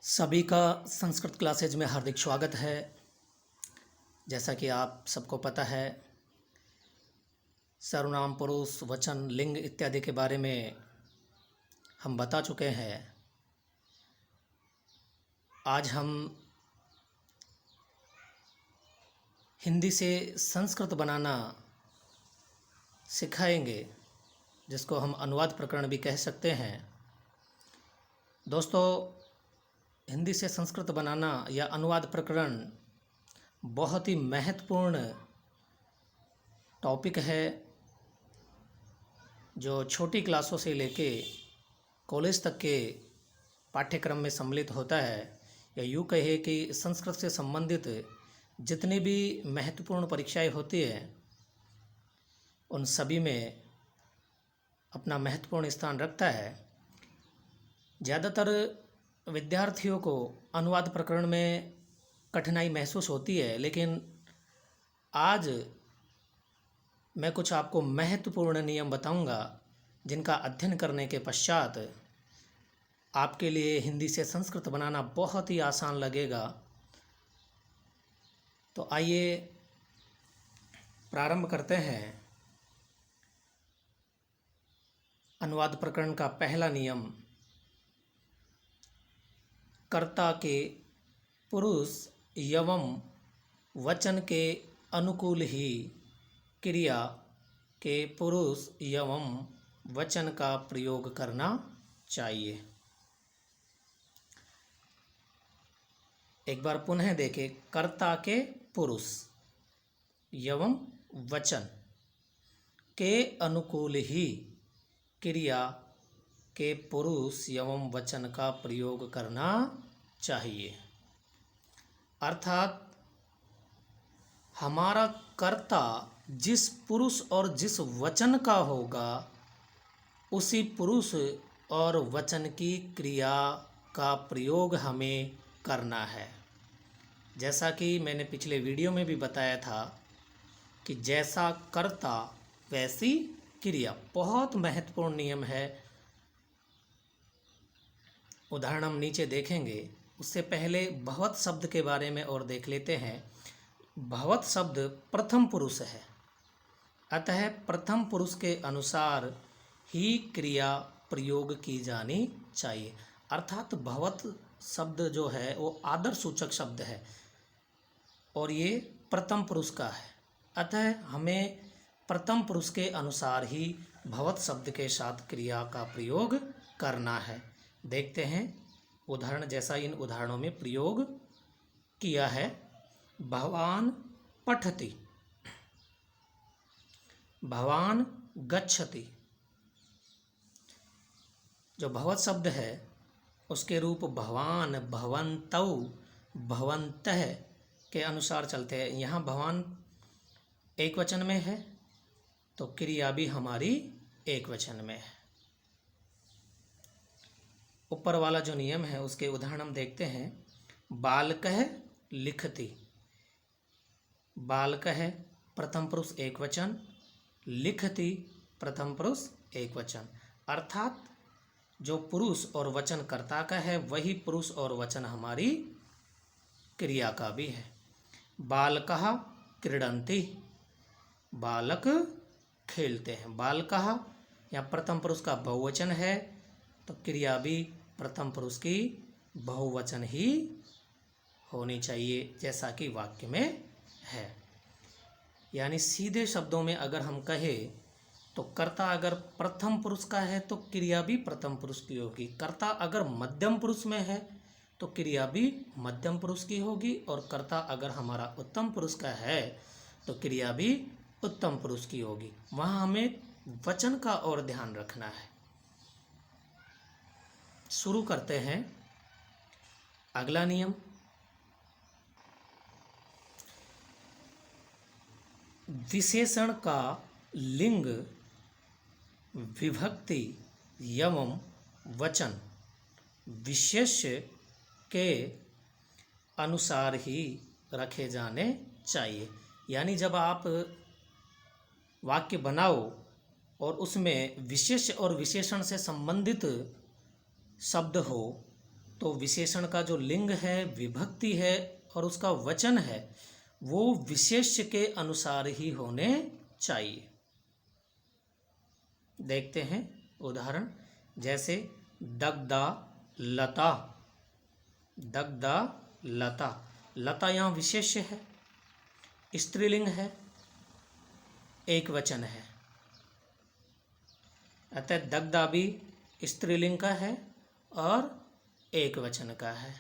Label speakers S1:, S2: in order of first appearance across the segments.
S1: सभी का संस्कृत क्लासेज में हार्दिक स्वागत है। जैसा कि आप सबको पता है, सर्वनाम, पुरुष, वचन, लिंग इत्यादि के बारे में हम बता चुके हैं। आज हम हिंदी से संस्कृत बनाना सिखाएंगे, जिसको हम अनुवाद प्रकरण भी कह सकते हैं। दोस्तों, हिंदी से संस्कृत बनाना या अनुवाद प्रकरण बहुत ही महत्वपूर्ण टॉपिक है, जो छोटी क्लासों से लेके कॉलेज तक के पाठ्यक्रम में सम्मिलित होता है। या यूँ कहे कि संस्कृत से संबंधित जितनी भी महत्वपूर्ण परीक्षाएं होती हैं, उन सभी में अपना महत्वपूर्ण स्थान रखता है। ज़्यादातर विद्यार्थियों को अनुवाद प्रकरण में कठिनाई महसूस होती है, लेकिन आज मैं कुछ आपको महत्वपूर्ण नियम बताऊंगा, जिनका अध्ययन करने के पश्चात आपके लिए हिंदी से संस्कृत बनाना बहुत ही आसान लगेगा। तो आइए प्रारंभ करते हैं। अनुवाद प्रकरण का पहला नियम, कर्ता के पुरुष एवं वचन के अनुकूल ही क्रिया के पुरुष एवं वचन का प्रयोग करना चाहिए। एक बार पुनः देखें। कर्ता के पुरुष एवं वचन के अनुकूल ही क्रिया के पुरुष एवं वचन का प्रयोग करना चाहिए। अर्थात हमारा कर्ता जिस पुरुष और जिस वचन का होगा, उसी पुरुष और वचन की क्रिया का प्रयोग हमें करना है। जैसा कि मैंने पिछले वीडियो में भी बताया था कि जैसा कर्ता वैसी क्रिया, बहुत महत्वपूर्ण नियम है। उदाहरण हम नीचे देखेंगे। उससे पहले भवत शब्द के बारे में और देख लेते हैं। भवत शब्द प्रथम पुरुष है, अतः प्रथम पुरुष के अनुसार ही क्रिया प्रयोग की जानी चाहिए। अर्थात भवत शब्द जो है वो आदर सूचक शब्द है और ये प्रथम पुरुष का है, अतः हमें प्रथम पुरुष के अनुसार ही भवत शब्द के साथ क्रिया का प्रयोग करना है। देखते हैं उदाहरण, जैसा इन उदाहरणों में प्रयोग किया है। भवान पठति, भवान गच्छति। जो भवत शब्द है उसके रूप भवान, भवन्तौ, भवन्तः के अनुसार चलते हैं। यहाँ भवान एक वचन में है तो क्रिया भी हमारी एक वचन में है। ऊपर वाला जो नियम है उसके उदाहरण हम देखते हैं। बालकः लिखति, बालकः प्रथम पुरुष एक वचन, लिखति प्रथम पुरुष एक वचन। अर्थात जो पुरुष और वचन कर्ता का है, वही पुरुष और वचन हमारी क्रिया का भी है। बालकः क्रीडन्ति, बालक खेलते हैं। बालकः या प्रथम पुरुष का बहुवचन है तो क्रिया भी प्रथम पुरुष की बहुवचन ही होनी चाहिए, जैसा कि वाक्य में है। यानी सीधे शब्दों में अगर हम कहें तो कर्ता अगर प्रथम पुरुष का है तो क्रिया भी प्रथम पुरुष की होगी। कर्ता अगर मध्यम पुरुष में है तो क्रिया भी मध्यम पुरुष की होगी, और कर्ता अगर हमारा उत्तम पुरुष का है तो क्रिया भी उत्तम पुरुष की होगी। वहाँ हमें वचन का और ध्यान रखना है। शुरू करते हैं अगला नियम। विशेषण का लिंग, विभक्ति एवं वचन विशेष्य के अनुसार ही रखे जाने चाहिए। यानी जब आप वाक्य बनाओ और उसमें विशेष्य और विशेषण से संबंधित शब्द हो तो विशेषण का जो लिंग है, विभक्ति है और उसका वचन है वो विशेष्य के अनुसार ही होने चाहिए। देखते हैं उदाहरण, जैसे दग्धा लता। दग्धा लता, लता यहाँ विशेष्य है, स्त्रीलिंग है, एक वचन है, अतः दग्धा भी स्त्रीलिंग का है और एक वचन का है,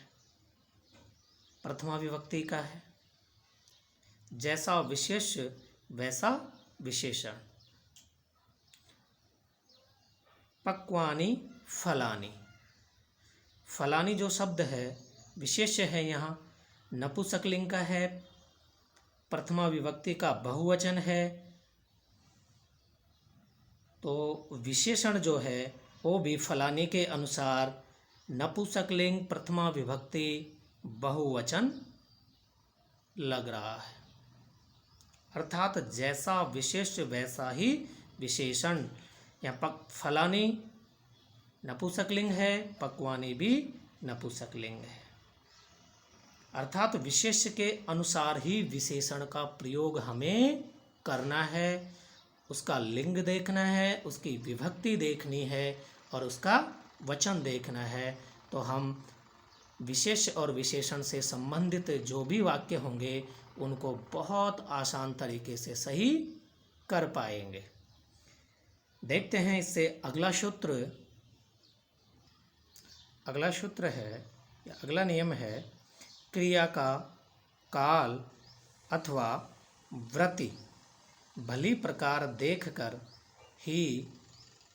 S1: प्रथमा विभक्ति का है। जैसा विशेष्य वैसा विशेषण। पक्वानि फलानि, फलानि जो शब्द है विशेष्य है, यहाँ नपुंसकलिंग का है, प्रथमा विभक्ति का बहुवचन है, तो विशेषण जो है वो भी फलानि के अनुसार नपुंसकलिंग प्रथमा विभक्ति बहुवचन लग रहा है। अर्थात जैसा विशेष्य वैसा ही विशेषण। यहाँ फलानि नपुंसकलिंग है, पक्वानि भी नपुंसकलिंग है। अर्थात विशेष्य के अनुसार ही विशेषण का प्रयोग हमें करना है, उसका लिंग देखना है, उसकी विभक्ति देखनी है और उसका वचन देखना है। तो हम विशेष और विशेषण से संबंधित जो भी वाक्य होंगे उनको बहुत आसान तरीके से सही कर पाएंगे। देखते हैं इससे अगला सूत्र। अगला सूत्र है या अगला नियम है, क्रिया का काल अथवा वृत्ति भली प्रकार देखकर ही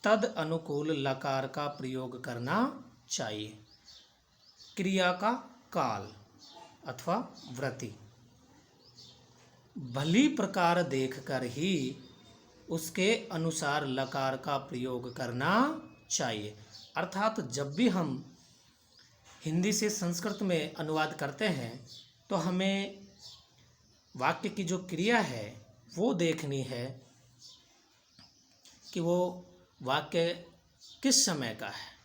S1: तद अनुकूल लकार का प्रयोग करना चाहिए। क्रिया का काल अथवा वृत्ति भली प्रकार देखकर ही उसके अनुसार लकार का प्रयोग करना चाहिए। अर्थात जब भी हम हिंदी से संस्कृत में अनुवाद करते हैं तो हमें वाक्य की जो क्रिया है वो देखनी है कि वो वाक्य किस समय का है।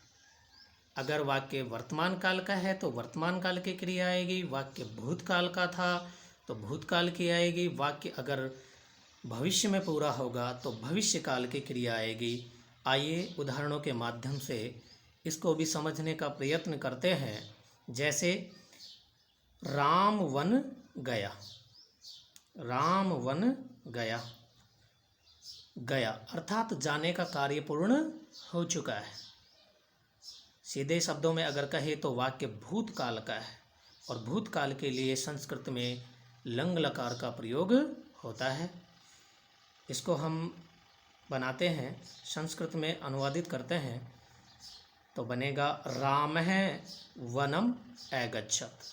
S1: अगर वाक्य वर्तमान काल का है तो वर्तमान काल की क्रिया आएगी, वाक्य भूतकाल का था तो भूतकाल की आएगी, वाक्य अगर भविष्य में पूरा होगा तो भविष्य काल की क्रिया आएगी। आइए उदाहरणों के माध्यम से इसको भी समझने का प्रयत्न करते हैं। जैसे राम वन गया, राम वन गया, गया अर्थात जाने का कार्य पूर्ण हो चुका है। सीधे शब्दों में अगर कहे तो वाक्य भूतकाल का है और भूतकाल के लिए संस्कृत में लंग लकार का प्रयोग होता है। इसको हम बनाते हैं, संस्कृत में अनुवादित करते हैं तो बनेगा रामः वनम अगच्छत्।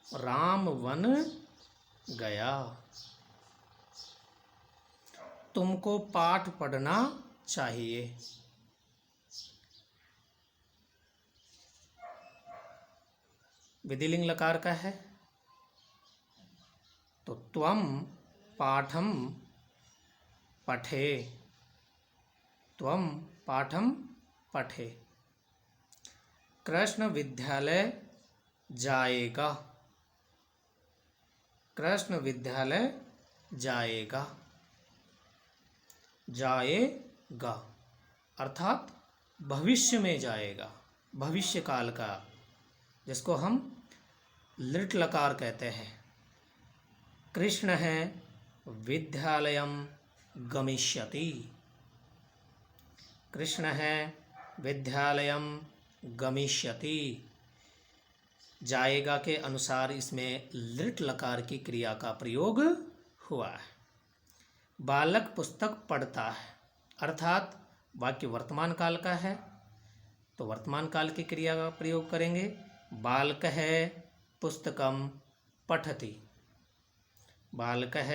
S1: राम वन गया। तुमको पाठ पढ़ना चाहिए। विधिलिंग लकार का है तो त्वम पाठम पठे, त्वम पाठम पठे। कृष्ण विद्यालय जाएगा, कृष्ण विद्यालय जाएगा, जाएगा अर्थात भविष्य में जाएगा, भविष्य काल का, जिसको हम लिट लकार कहते हैं। कृष्ण है विद्यालयम गमिष्यति, कृष्ण है विद्यालयम गमिष्यति। जाएगा के अनुसार इसमें लिट लकार की क्रिया का प्रयोग हुआ है। बालक पुस्तक पढ़ता है अर्थात वाक्य वर्तमान काल का है तो वर्तमान काल की क्रिया का प्रयोग करेंगे। बालकः पुस्तकं पठति, बालकः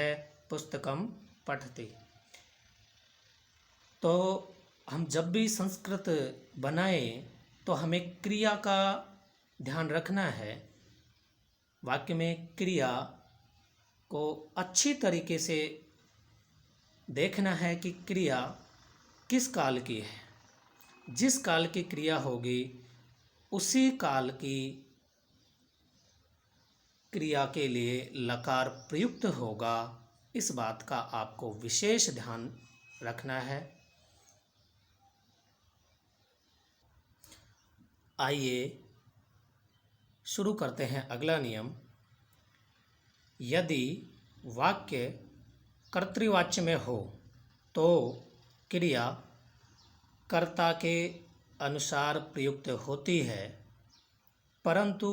S1: पुस्तकं पठति। तो हम जब भी संस्कृत बनाए तो हमें क्रिया का ध्यान रखना है। वाक्य में क्रिया को अच्छी तरीके से देखना है कि क्रिया किस काल की है। जिस काल की क्रिया होगी उसी काल की क्रिया के लिए लकार प्रयुक्त होगा, इस बात का आपको विशेष ध्यान रखना है। आइए शुरू करते हैं अगला नियम। यदि वाक्य कर्तृवाच्य में हो तो क्रिया कर्ता के अनुसार प्रयुक्त होती है, परंतु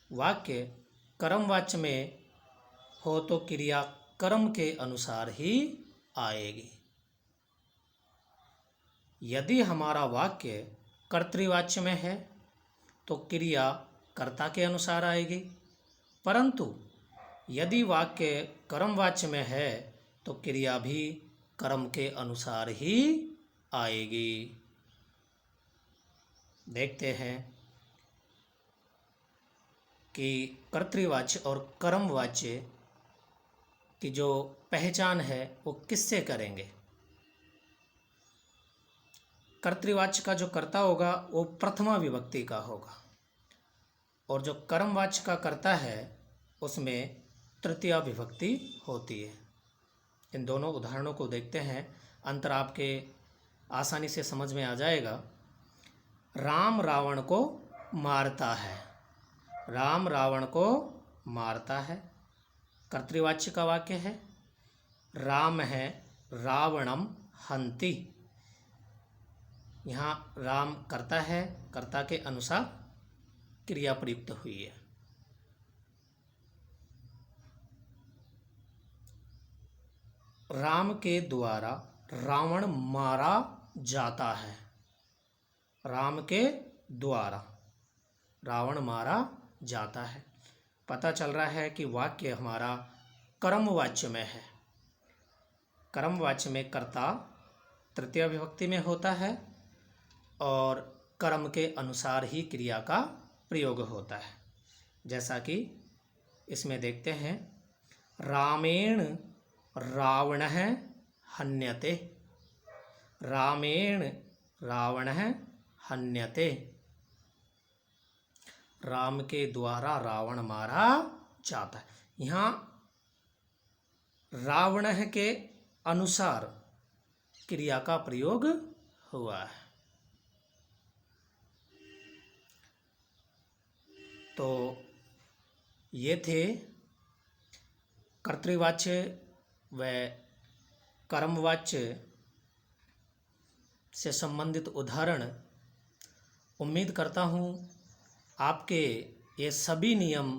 S1: वाक्य कर्मवाच्य में हो तो क्रिया कर्म के अनुसार ही आएगी। यदि हमारा वाक्य कर्तृवाच्य में है तो क्रिया कर्ता के अनुसार आएगी, परंतु यदि वाक्य कर्मवाच्य में है तो क्रिया भी कर्म के अनुसार ही आएगी। देखते हैं कि कर्तृवाच्य और कर्मवाच्य की जो पहचान है वो किससे करेंगे। कर्तृवाच्य का जो कर्ता होगा वो प्रथमा विभक्ति का होगा, और जो कर्मवाच्य का कर्ता है उसमें तृतीया विभक्ति होती है। इन दोनों उदाहरणों को देखते हैं, अंतर आपके आसानी से समझ में आ जाएगा। राम रावण को मारता है, राम रावण को मारता है, कर्तृवाच्य का वाक्य है। राम है रावणम हंति, यहाँ राम कर्ता है, कर्ता के अनुसार क्रिया प्रयुक्त हुई है। राम के द्वारा रावण मारा जाता है, राम के द्वारा रावण मारा जाता है। पता चल रहा है कि वाक्य हमारा कर्मवाच्य में है। कर्मवाच्य में कर्ता तृतीय विभक्ति में होता है और कर्म के अनुसार ही क्रिया का प्रयोग होता है। जैसा कि इसमें देखते हैं, रामेण रावणः हन्यते, रामेण रावणः हन्यते, राम के द्वारा रावण मारा जाता है। यहाँ रावणः के अनुसार क्रिया का प्रयोग हुआ है। तो ये थे कर्तृवाच्य व कर्मवाच्य से संबंधित उदाहरण। उम्मीद करता हूँ आपके ये सभी नियम